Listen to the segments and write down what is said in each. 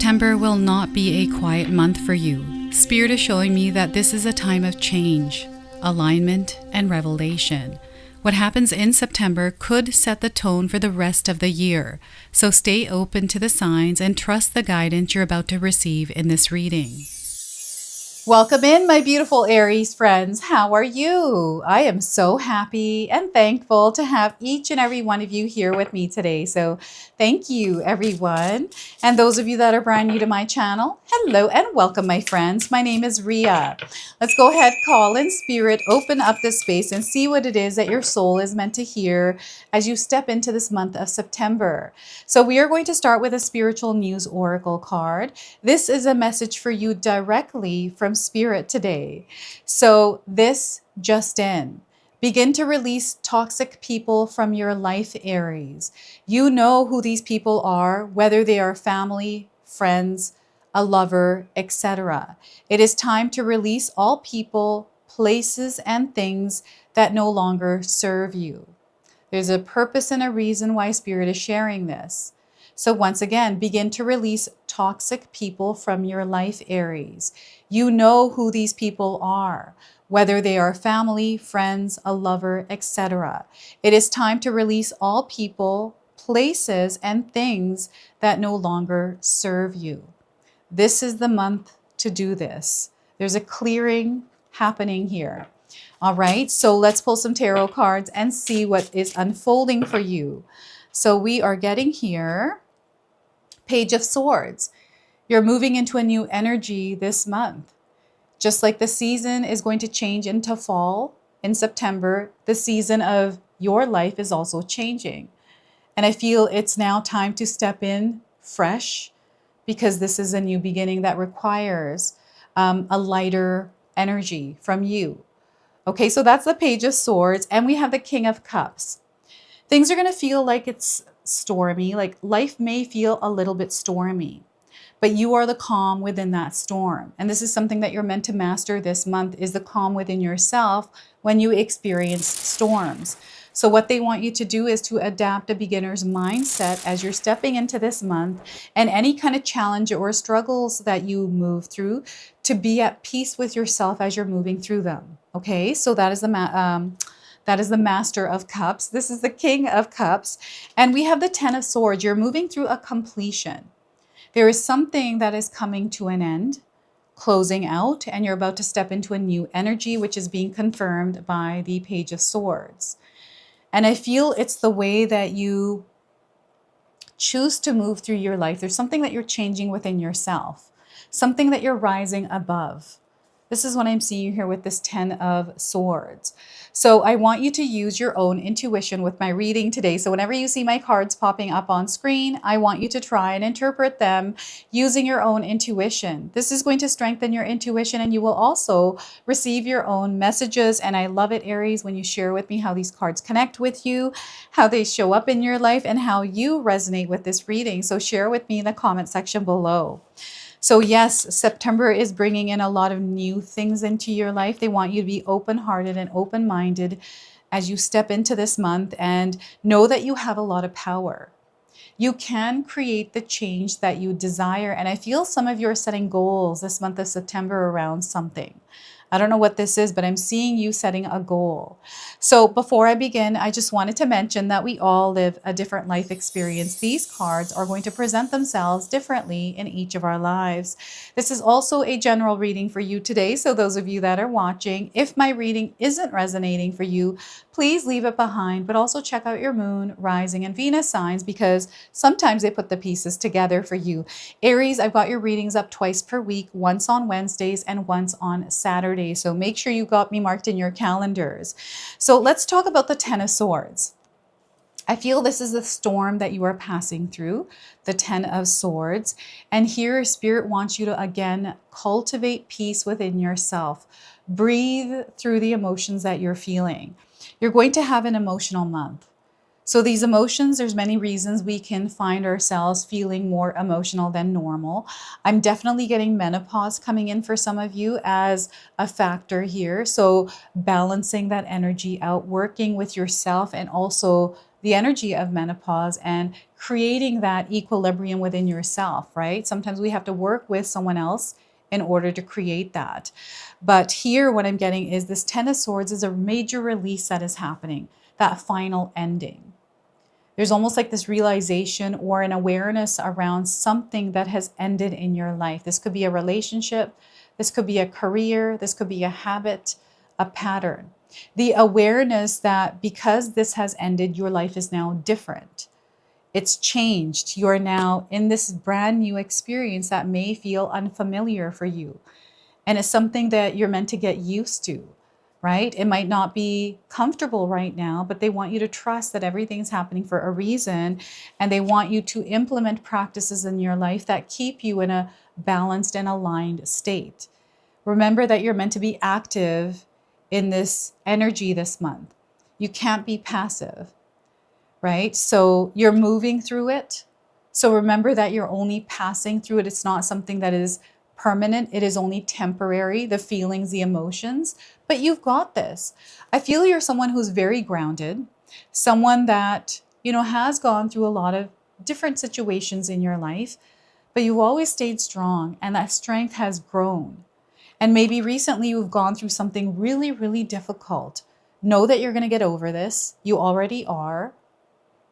September will not be a quiet month for you. Spirit is showing me that this is a time of change, alignment, and revelation. What happens in September could set the tone for the rest of the year, so stay open to the signs and trust the guidance you're about to receive in this reading. Welcome in, my beautiful Aries friends. How are you? I am so happy and thankful to have each and every one of you here with me today. So thank you, everyone. And those of you that are brand new to my channel, hello and welcome, my friends. My name is Ria. Let's go ahead, call in spirit, open up this space and see what it is that your soul is meant to hear as you step into this month of September. So we are going to start with a spiritual news oracle card. This is a message for you directly from Spirit today. So this just in. Begin to release toxic people from your life, Aries. You know who these people are, whether they are family, friends, a lover, etc. It is time to release all people, places, and things that no longer serve you. There's a purpose and a reason why Spirit is sharing this. So once again, begin to release toxic people from your life, Aries. You know who these people are, whether they are family, friends, a lover, etc. It is time to release all people, places, and things that no longer serve you. This is the month to do this. There's a clearing happening here. All right, so let's pull some tarot cards and see what is unfolding for you. So we are getting here, Page of Swords. You're moving into a new energy this month. Just like the season is going to change into fall in September, the season of your life is also changing. And I feel it's now time to step in fresh because this is a new beginning that requires a lighter energy from you. Okay, so that's the Page of Swords, and we have the King of Cups. Things are going to feel like it's stormy, like life may feel a little bit stormy, but you are the calm within that storm. And this is something that you're meant to master this month, is the calm within yourself when you experience storms. So what they want you to do is to adapt a beginner's mindset as you're stepping into this month, and any kind of challenge or struggles that you move through, to be at peace with yourself as you're moving through them. Okay, so that is the Master of Cups. This is the King of Cups. And we have the Ten of Swords. You're moving through a completion. There is something that is coming to an end, closing out, and you're about to step into a new energy, which is being confirmed by the Page of Swords. And I feel it's the way that you choose to move through your life. There's something that you're changing within yourself, something that you're rising above. This is what I'm seeing here with this Ten of Swords. So I want you to use your own intuition with my reading today. So whenever you see my cards popping up on screen, I want you to try and interpret them using your own intuition. This is going to strengthen your intuition, and you will also receive your own messages. And I love it, Aries, when you share with me how these cards connect with you, how they show up in your life, and how you resonate with this reading. So share with me in the comment section below. So yes, September is bringing in a lot of new things into your life. They want you to be open-hearted and open-minded as you step into this month, and know that you have a lot of power. You can create the change that you desire. And I feel some of you are setting goals this month of September around something. I don't know what this is, but I'm seeing you setting a goal. So before I begin, I just wanted to mention that we all live a different life experience. These cards are going to present themselves differently in each of our lives. This is also a general reading for you today. So those of you that are watching, if my reading isn't resonating for you, please leave it behind, but also check out your moon, rising, and Venus signs, because sometimes they put the pieces together for you. Aries, I've got your readings up twice per week, once on Wednesdays and once on Saturdays. So make sure you got me marked in your calendars. So let's talk about the Ten of Swords. I feel this is the storm that you are passing through, the Ten of Swords. And here Spirit wants you to, again, cultivate peace within yourself. Breathe through the emotions that you're feeling. You're going to have an emotional month. So these emotions, there's many reasons we can find ourselves feeling more emotional than normal. I'm definitely getting menopause coming in for some of you as a factor here. So balancing that energy out, working with yourself, and also the energy of menopause and creating that equilibrium within yourself, right? Sometimes we have to work with someone else in order to create that. But here, what I'm getting is this Ten of Swords is a major release that is happening, that final ending. There's almost like this realization or an awareness around something that has ended in your life. This could be a relationship, this could be a career, this could be a habit, a pattern. The awareness that because this has ended, your life is now different. It's changed. You're now in this brand new experience that may feel unfamiliar for you. And it's something that you're meant to get used to, right? It might not be comfortable right now, but they want you to trust that everything's happening for a reason. And they want you to implement practices in your life that keep you in a balanced and aligned state. Remember that you're meant to be active in this energy this month. You can't be passive, right? So you're moving through it. So remember that you're only passing through it. It's not something that is permanent. It is only temporary, the feelings, the emotions, but you've got this. I feel you're someone who's very grounded, someone that, has gone through a lot of different situations in your life, but you've always stayed strong and that strength has grown. And maybe recently you've gone through something really, really difficult. Know that you're going to get over this. You already are.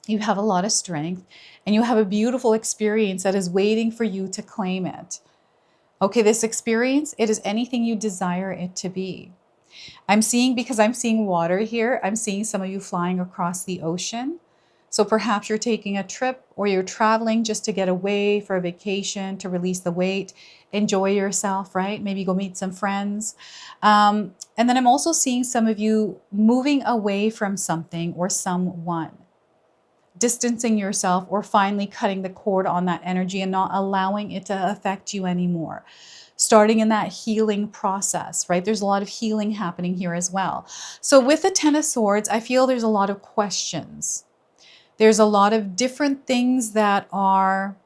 You have a lot of strength and you have a beautiful experience that is waiting for you to claim it. Okay, this experience, it is anything you desire it to be. Because I'm seeing water here, I'm seeing some of you flying across the ocean. So perhaps you're taking a trip or you're traveling just to get away for a vacation, to release the weight, enjoy yourself, right? Maybe go meet some friends. And then I'm also seeing some of you moving away from something or someone, distancing yourself or finally cutting the cord on that energy and not allowing it to affect you anymore. Starting in that healing process, right? There's a lot of healing happening here as well. So with the Ten of Swords, I feel there's a lot of questions. There's a lot of different things that are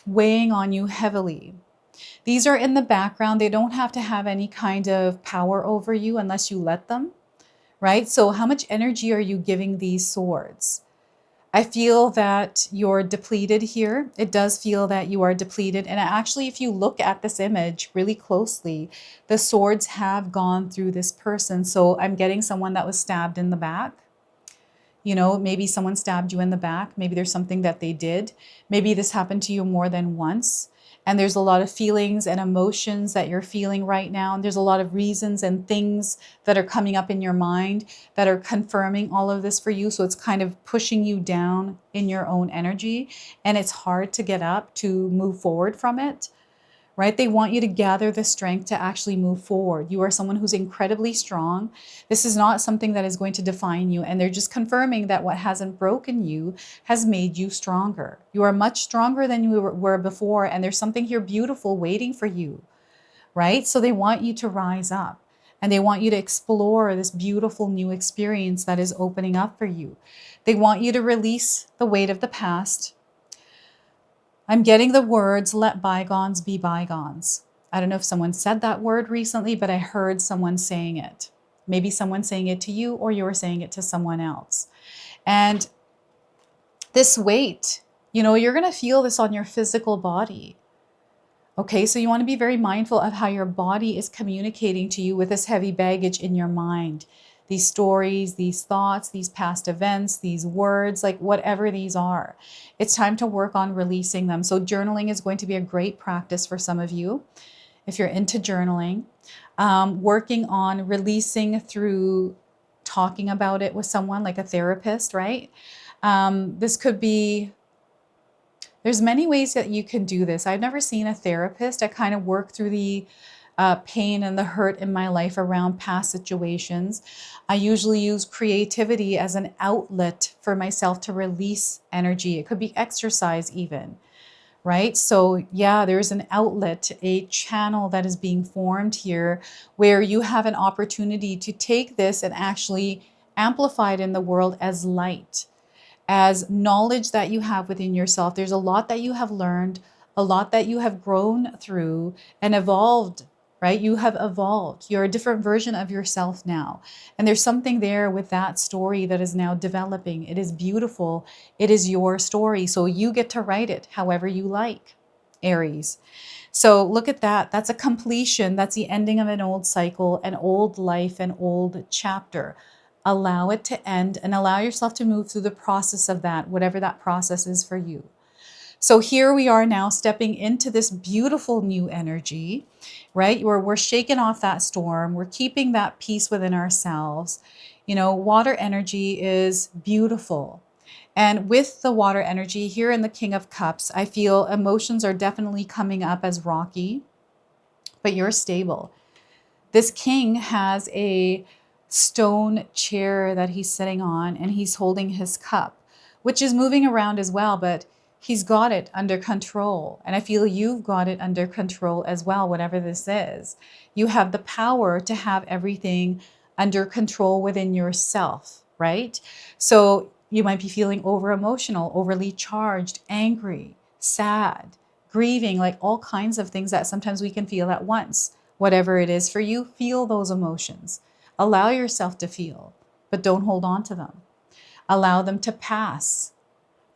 weighing on you heavily. These are in the background. They don't have to have any kind of power over you unless you let them, right? So how much energy are you giving these swords? I feel that you're depleted here. It does feel that you are depleted. And actually, if you look at this image really closely, the swords have gone through this person. So I'm getting someone that was stabbed in the back. Maybe someone stabbed you in the back. Maybe there's something that they did. Maybe this happened to you more than once. And there's a lot of feelings and emotions that you're feeling right now. And there's a lot of reasons and things that are coming up in your mind that are confirming all of this for you. So it's kind of pushing you down in your own energy. And it's hard to get up to move forward from it, right? They want you to gather the strength to actually move forward. You are someone who's incredibly strong. This is not something that is going to define you. And they're just confirming that what hasn't broken you has made you stronger. You are much stronger than you were before. And there's something here beautiful waiting for you, right? So they want you to rise up and they want you to explore this beautiful new experience that is opening up for you. They want you to release the weight of the past. I'm getting the words, let bygones be bygones. I don't know if someone said that word recently, but I heard someone saying it. Maybe someone saying it to you or you're saying it to someone else. And this weight, you're going to feel this on your physical body. Okay, so you want to be very mindful of how your body is communicating to you with this heavy baggage in your mind. These stories, these thoughts, these past events, these words, like whatever these are. It's time to work on releasing them. So journaling is going to be a great practice for some of you. If you're into journaling, working on releasing through talking about it with someone like a therapist, right? This could be, there's many ways that you can do this. I've never seen a therapist. I kind of work through the pain and the hurt in my life around past situations. I usually use creativity as an outlet for myself to release energy. It could be exercise even, right? So yeah, there's an outlet, a channel that is being formed here where you have an opportunity to take this and actually amplify it in the world as light, as knowledge that you have within yourself. There's a lot that you have learned, a lot that you have grown through and evolved right? You have evolved. You're a different version of yourself now. And there's something there with that story that is now developing. It is beautiful. It is your story. So you get to write it however you like, Aries. So look at that. That's a completion. That's the ending of an old cycle, an old life, an old chapter. Allow it to end and allow yourself to move through the process of that, whatever that process is for you. So here we are now stepping into this beautiful new energy, right? Where we're shaking off that storm. We're keeping that peace within ourselves. You know, water energy is beautiful. And with the water energy here in the King of Cups, I feel emotions are definitely coming up as rocky, but you're stable. This king has a stone chair that he's sitting on, and he's holding his cup, which is moving around as well, but he's got it under control. And I feel you've got it under control as well, whatever this is. You have the power to have everything under control within yourself, right? So you might be feeling over emotional, overly charged, angry, sad, grieving, like all kinds of things that sometimes we can feel at once. Whatever it is for you, feel those emotions. Allow yourself to feel, but don't hold on to them. Allow them to pass,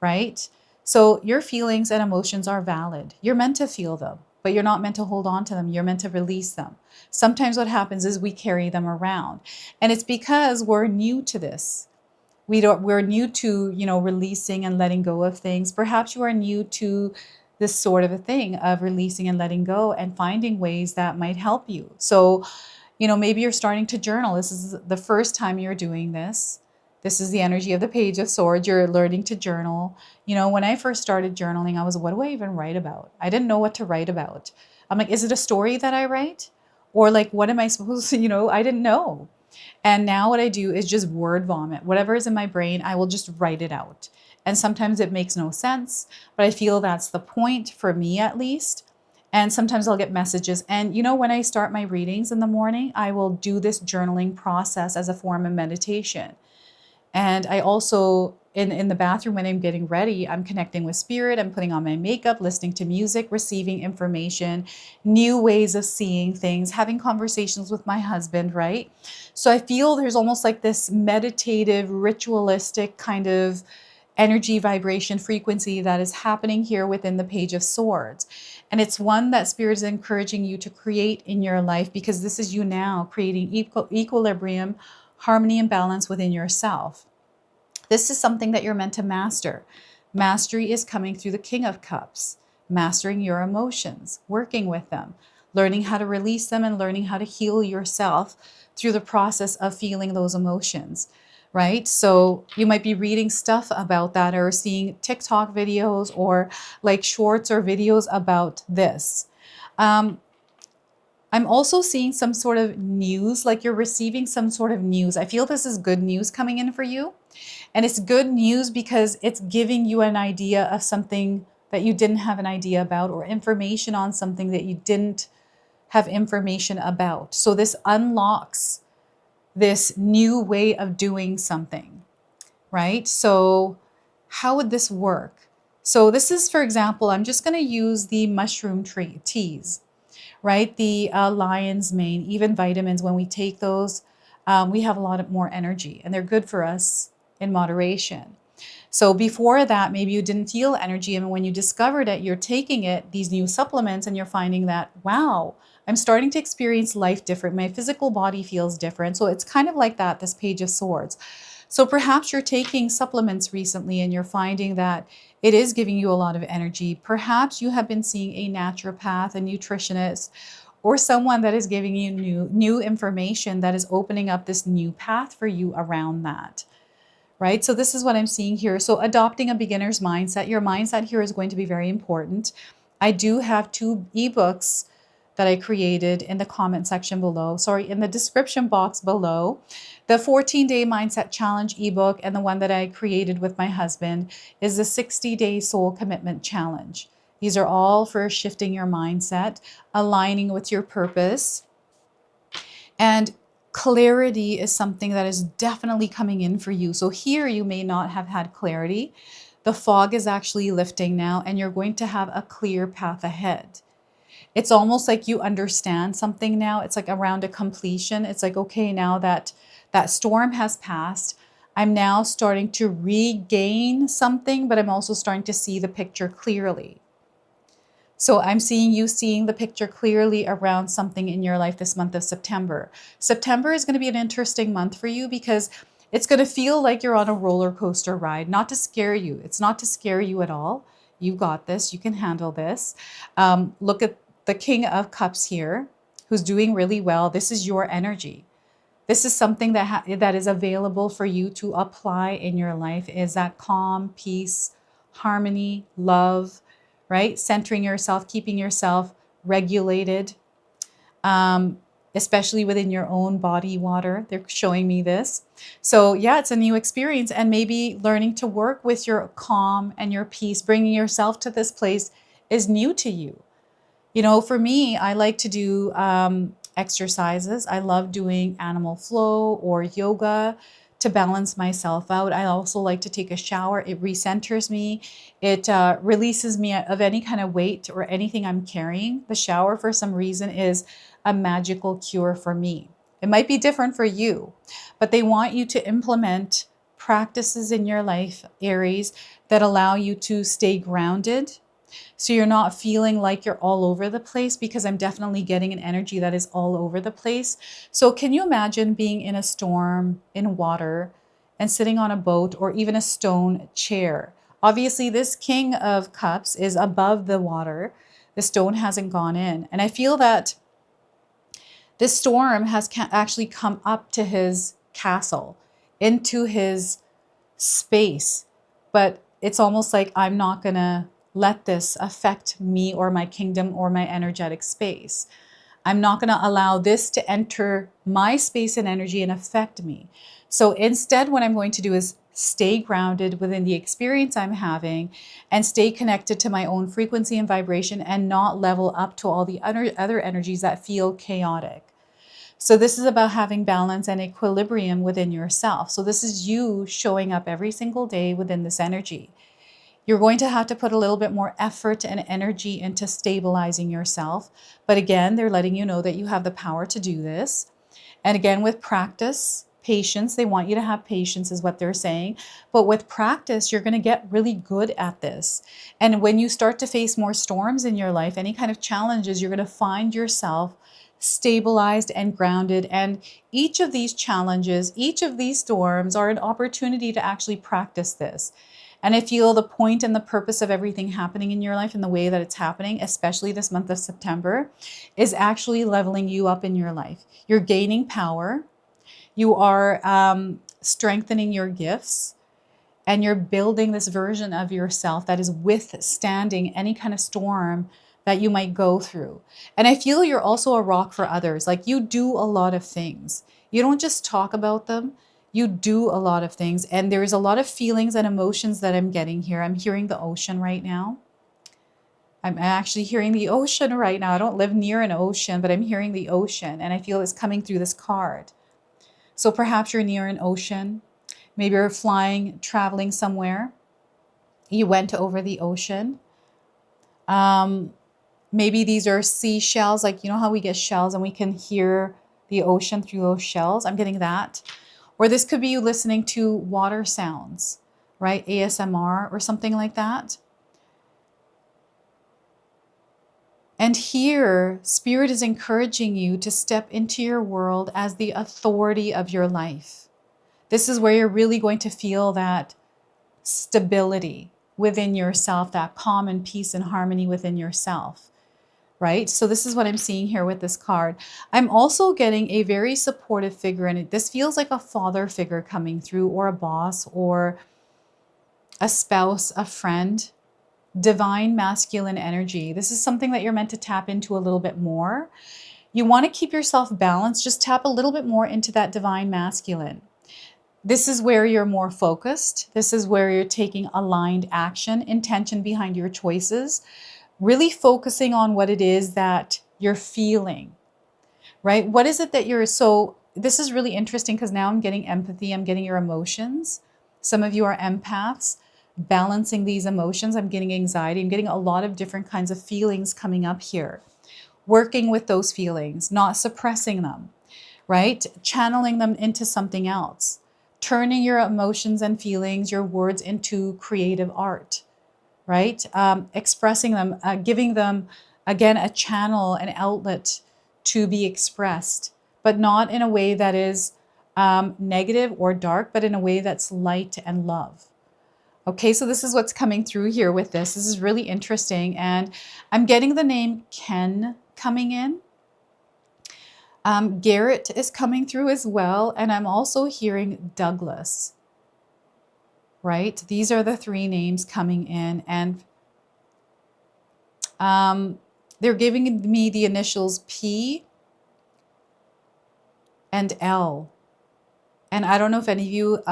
right? So your feelings and emotions are valid. You're meant to feel them, but you're not meant to hold on to them. You're meant to release them. Sometimes what happens is we carry them around. And it's because we're new to this. We're new to, releasing and letting go of things. Perhaps you are new to this sort of a thing of releasing and letting go and finding ways that might help you. So, maybe you're starting to journal. This is the first time you're doing this. This is the energy of the Page of Swords. You're learning to journal. When I first started journaling, I was, what do I even write about? I didn't know what to write about. I'm like, is it a story that I write? Or like, what am I supposed to, I didn't know. And now what I do is just word vomit. Whatever is in my brain, I will just write it out. And sometimes it makes no sense, but I feel that's the point for me at least. And sometimes I'll get messages. And when I start my readings in the morning, I will do this journaling process as a form of meditation. And I also, in the bathroom when I'm getting ready, I'm connecting with spirit, I'm putting on my makeup, listening to music, receiving information, new ways of seeing things, having conversations with my husband, right? So I feel there's almost like this meditative, ritualistic kind of energy, vibration, frequency that is happening here within the Page of Swords. And it's one that Spirit is encouraging you to create in your life, because this is you now creating equilibrium, harmony, and balance within yourself. This is something that you're meant to master. Mastery is coming through the King of Cups, mastering your emotions, working with them, learning how to release them, and learning how to heal yourself through the process of feeling those emotions, right? So you might be reading stuff about that, or seeing TikTok videos or like shorts or videos about this. I'm also seeing some sort of news, like you're receiving some sort of news. I feel this is good news coming in for you. And it's good news because it's giving you an idea of something that you didn't have an idea about, or information on something that you didn't have information about. So this unlocks this new way of doing something, right? So how would this work? So this is, for example, I'm just going to use the mushroom teas, right? The lion's mane, even vitamins, when we take those, we have a lot more energy, and they're good for us in moderation. So before that, maybe you didn't feel energy, and when you discovered it, you're taking it, these new supplements, and you're finding that, wow, I'm starting to experience life different. My physical body feels different. So it's kind of like that, this Page of Swords. So perhaps you're taking supplements recently and you're finding that it is giving you a lot of energy. Perhaps you have been seeing a naturopath, a nutritionist, or someone that is giving you new information that is opening up this new path for you around that, right? So this is what I'm seeing here. So adopting a beginner's mindset, your mindset here is going to be very important. I do have 2 ebooks that I created in the comment section below, in the description box below. The 14-day mindset challenge ebook, and the one that I created with my husband is the 60-day soul commitment challenge. These are all for shifting your mindset, aligning with your purpose. And clarity is something that is definitely coming in for you. So here you may not have had clarity. The fog is actually lifting now, and you're going to have a clear path ahead. It's almost like you understand something now. It's like around a completion. It's like, okay, now that that storm has passed, I'm now starting to regain something, but I'm also starting to see the picture clearly. So I'm seeing you seeing the picture clearly around something in your life this month of September. September is going to be an interesting month for you because it's going to feel like you're on a roller coaster ride, not to scare you. It's not to scare you at all. You got this. You can handle this. Look at the King of Cups here, who's doing really well. This is your energy. This is something that is available for you to apply in your life, is that calm, peace, harmony, love, right? Centering yourself, keeping yourself regulated, especially within your own body water. They're showing me this. So yeah, it's a new experience, and maybe learning to work with your calm and your peace, bringing yourself to this place is new to you. You know, for me, I like to do exercises. I love doing animal flow or yoga to balance myself out. I also like to take a shower. It recenters me. It releases me of any kind of weight or anything I'm carrying. The shower, for some reason, is a magical cure for me. It might be different for you, but they want you to implement practices in your life, Aries, that allow you to stay grounded, so you're not feeling like you're all over the place, because I'm definitely getting an energy that is all over the place. So can you imagine being in a storm, in water, and sitting on a boat or even a stone chair? Obviously, this King of Cups is above the water. The stone hasn't gone in. And I feel that this storm has actually come up to his castle, into his space, but it's almost like I'm not going to let this affect me or my kingdom or my energetic space. I'm not going to allow this to enter my space and energy and affect me. So instead, what I'm going to do is stay grounded within the experience I'm having and stay connected to my own frequency and vibration, and not level up to all the other energies that feel chaotic. So this is about having balance and equilibrium within yourself. So this is you showing up every single day within this energy. You're going to have to put a little bit more effort and energy into stabilizing yourself. But again, they're letting you know that you have the power to do this. And again, with practice, patience, they want you to have patience is what they're saying. But with practice, you're going to get really good at this. And when you start to face more storms in your life, any kind of challenges, you're going to find yourself stabilized and grounded. And each of these challenges, each of these storms are an opportunity to actually practice this. And I feel the point and the purpose of everything happening in your life and the way that it's happening, especially this month of September, is actually leveling you up in your life. You're gaining power. You are strengthening your gifts. And you're building this version of yourself that is withstanding any kind of storm that you might go through. And I feel you're also a rock for others. Like, you do a lot of things. You don't just talk about them. You do a lot of things. And there's a lot of feelings and emotions that I'm getting here. I'm hearing the ocean right now. I'm actually hearing the ocean right now. I don't live near an ocean, but I'm hearing the ocean. And I feel it's coming through this card. So perhaps you're near an ocean. Maybe you're flying, traveling somewhere. You went over the ocean. Maybe these are seashells, like, you know how we get shells and we can hear the ocean through those shells? I'm getting that. Or this could be you listening to water sounds, right? ASMR or something like that. And here, Spirit is encouraging you to step into your world as the authority of your life. This is where you're really going to feel that stability within yourself, that calm and peace and harmony within yourself, right? So this is what I'm seeing here with this card. I'm also getting a very supportive figure, and this feels like a father figure coming through, or a boss, or a spouse, a friend. Divine masculine energy. This is something that you're meant to tap into a little bit more. You want to keep yourself balanced. Just tap a little bit more into that divine masculine. This is where you're more focused. This is where you're taking aligned action, intention behind your choices, really focusing on what it is that you're feeling, right? What is it that so this is really interesting, because now I'm getting empathy. I'm getting your emotions. Some of you are empaths, balancing these emotions. I'm getting anxiety. I'm getting a lot of different kinds of feelings coming up here. working with those feelings, not suppressing them, right? Channeling them into something else, turning your emotions and feelings, your words into creative art, right? Expressing them, giving them, again, a channel, an outlet to be expressed, but not in a way that is negative or dark, but in a way that's light and love. Okay, so this is what's coming through here with this. This is really interesting. And I'm getting the name Ken coming in. Garrett is coming through as well. And I'm also hearing Douglas, right? These are the three names coming in. And they're giving me the initials P and L. And I don't know if any of you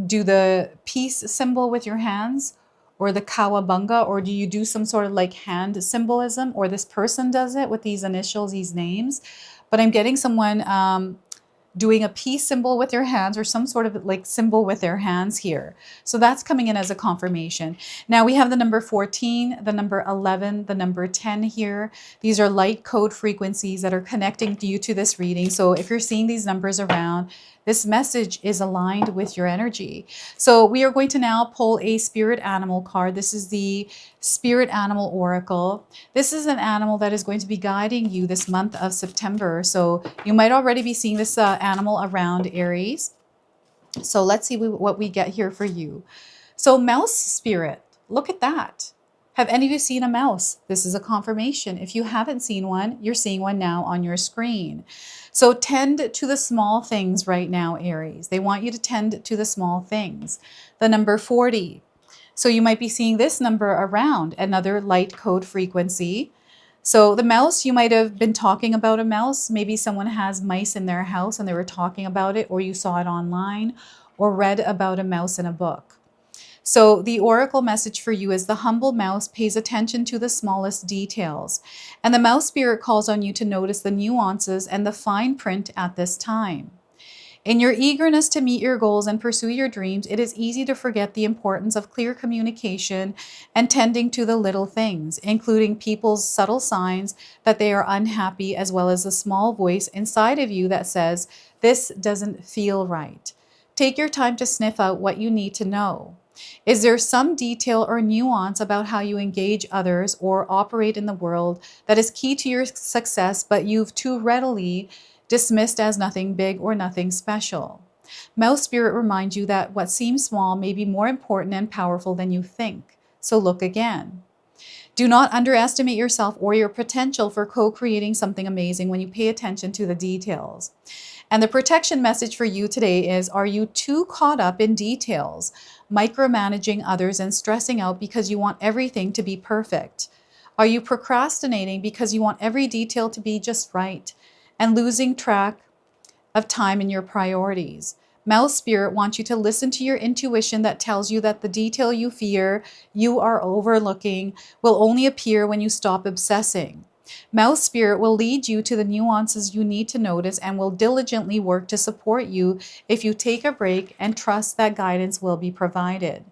do the peace symbol with your hands, or the kawabunga, or do you do some sort of like hand symbolism, or this person does it with these initials, these names. But I'm getting someone doing a peace symbol with their hands, or some sort of like symbol with their hands here. So that's coming in as a confirmation. Now we have the number 14, the number 11, the number 10 here. These are light code frequencies that are connecting you to this reading. So if you're seeing these numbers around, this message is aligned with your energy. So we are going to now pull a spirit animal card. This is the Spirit Animal Oracle. This is an animal that is going to be guiding you this month of September. So you might already be seeing this animal around, Aries. So let's see what we get here for you. So mouse spirit, look at that. Have any of you seen a mouse? This is a confirmation. If you haven't seen one, you're seeing one now on your screen. So tend to the small things right now, Aries. They want you to tend to the small things. The number 40. So you might be seeing this number around, another light code frequency. So the mouse, you might have been talking about a mouse. Maybe someone has mice in their house and they were talking about it, or you saw it online or read about a mouse in a book. So the oracle message for you is the humble mouse pays attention to the smallest details. And the mouse spirit calls on you to notice the nuances and the fine print at this time. In your eagerness to meet your goals and pursue your dreams, it is easy to forget the importance of clear communication and tending to the little things, including people's subtle signs that they are unhappy, as well as the small voice inside of you that says, "This doesn't feel right." Take your time to sniff out what you need to know. Is there some detail or nuance about how you engage others or operate in the world that is key to your success, but you've too readily dismissed as nothing big or nothing special? Mouse spirit reminds you that what seems small may be more important and powerful than you think. So look again. Do not underestimate yourself or your potential for co-creating something amazing when you pay attention to the details. And the protection message for you today is, are you too caught up in details, micromanaging others and stressing out because you want everything to be perfect? Are you procrastinating because you want every detail to be just right and losing track of time in your priorities? Mouse spirit wants you to listen to your intuition that tells you that the detail you fear you are overlooking will only appear when you stop obsessing. Mouse spirit will lead you to the nuances you need to notice and will diligently work to support you if you take a break and trust that guidance will be provided.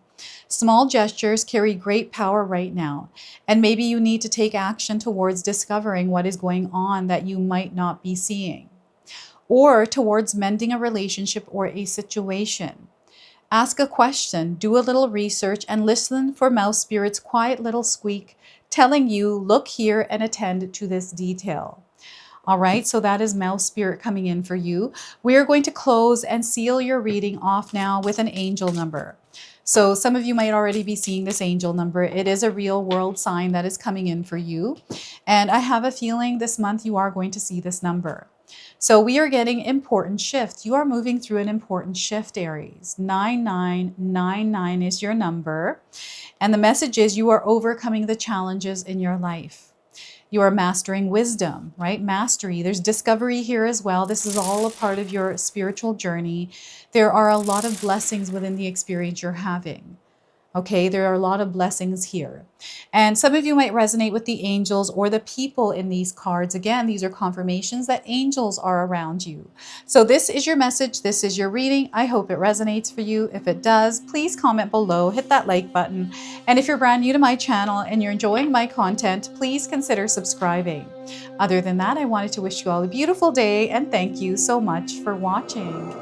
Small gestures carry great power right now, and maybe you need to take action towards discovering what is going on that you might not be seeing, or towards mending a relationship or a situation. Ask a question, do a little research, and listen for mouse spirit's quiet little squeak telling you, look here and attend to this detail. All right, so that is mouse spirit coming in for you. We are going to close and seal your reading off now with an angel number. So some of you might already be seeing this angel number. It is a real world sign that is coming in for you. And I have a feeling this month you are going to see this number. So we are getting important shift. You are moving through an important shift, Aries. 9999 is your number. And the message is you are overcoming the challenges in your life. You are mastering wisdom, right? Mastery. There's discovery here as well. This is all a part of your spiritual journey. There are a lot of blessings within the experience you're having. Okay, there are a lot of blessings here. And some of you might resonate with the angels or the people in these cards. Again, these are confirmations that angels are around you. So this is your message. This is your reading. I hope it resonates for you. If it does, please comment below, hit that like button. And if you're brand new to my channel and you're enjoying my content, please consider subscribing. Other than that, I wanted to wish you all a beautiful day and thank you so much for watching.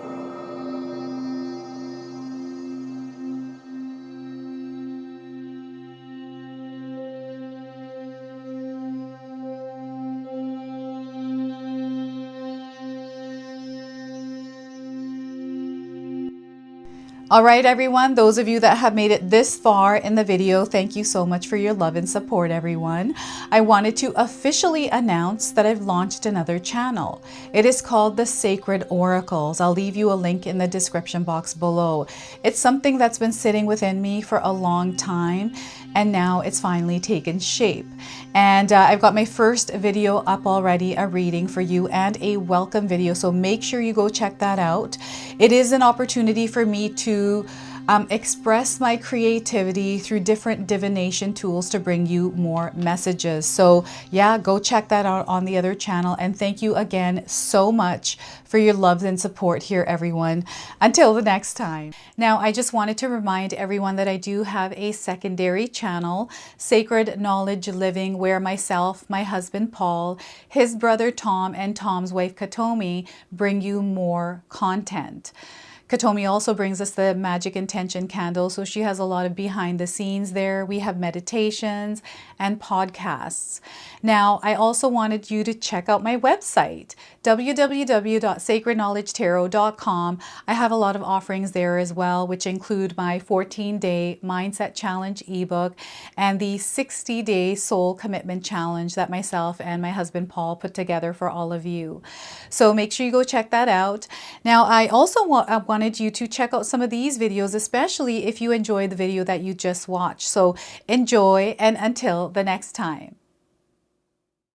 All right, everyone, those of you that have made it this far in the video, thank you so much for your love and support, everyone. I wanted to officially announce that I've launched another channel. It is called The Sacred Oracles. I'll leave you a link in the description box below. It's something that's been sitting within me for a long time, and now it's finally taken shape. And I've got my first video up already, a reading for you and a welcome video. So make sure you go check that out. It is an opportunity for me to express my creativity through different divination tools to bring you more messages. So yeah, go check that out on the other channel. And thank you again so much for your love and support here, everyone. Until the next time. Now, I just wanted to remind everyone that I do have a secondary channel, Sacred Knowledge Living, where myself, my husband Paul, his brother Tom, and Tom's wife Katomi bring you more content. Katomi also brings us the Magic Intention candle, so she has a lot of behind the scenes there. We have meditations and podcasts. Now, I also wanted you to check out my website, www.sacredknowledgetarot.com. I have a lot of offerings there as well, which include my 14-day Mindset Challenge ebook and the 60-day Soul Commitment Challenge that myself and my husband Paul put together for all of you. So make sure you go check that out. Now, I also wanted you to check out some of these videos, especially if you enjoyed the video that you just watched. So enjoy, and until the next time.